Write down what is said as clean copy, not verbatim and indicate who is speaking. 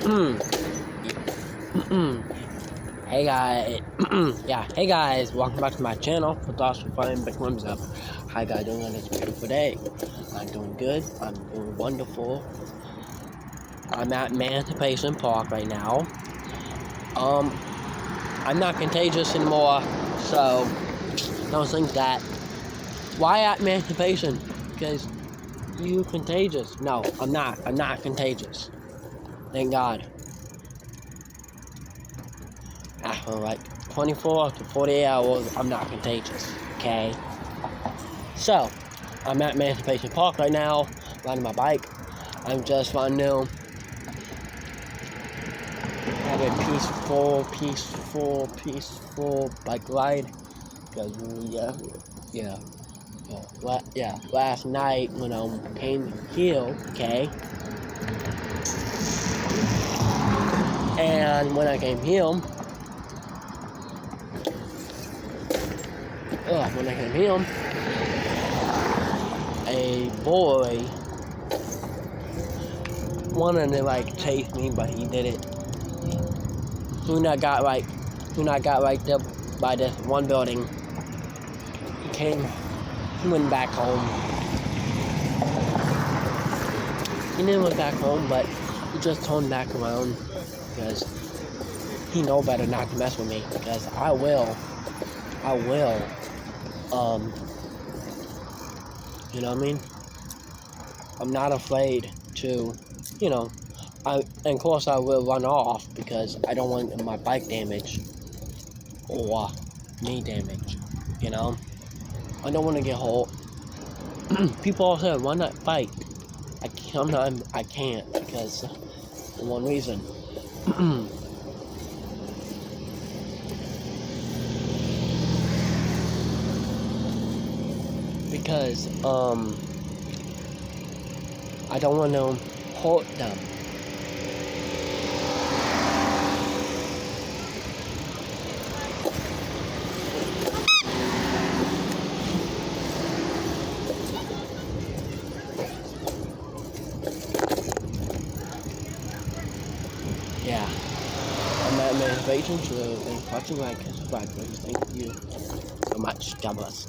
Speaker 1: Hey guys, hey guys, welcome back to my channel. For thoughts for fun, big thumbs up. How you guys doing on this beautiful day? I'm doing good. I'm doing wonderful. I'm at Emancipation Park right now. I'm not contagious anymore, so don't think that. Why at Emancipation? Because you contagious. No, I'm not. I'm not contagious. Thank God. After like 24 to 48 hours, I'm not contagious, okay? So, I'm at Emancipation Park right now, riding my bike. I'm just wanting to have a peaceful bike ride. Because, last night when I came here, okay? And when I came here, a boy wanted to like chase me, but he didn't. Who not got right there by this one building. He went back home. He didn't went back home, but he just turned back around because he know better not to mess with me. Because I will. You know what I mean? I'm not afraid to, and of course I will run off because I don't want my bike damaged or me damaged, I don't want to get hurt. People all say, why not fight? Sometimes I can't because for one reason. Because, I don't want to hurt them. Yeah. I'm at Emancipation, so thanks for watching, like, and subscribe, please. Thank you so much. God bless.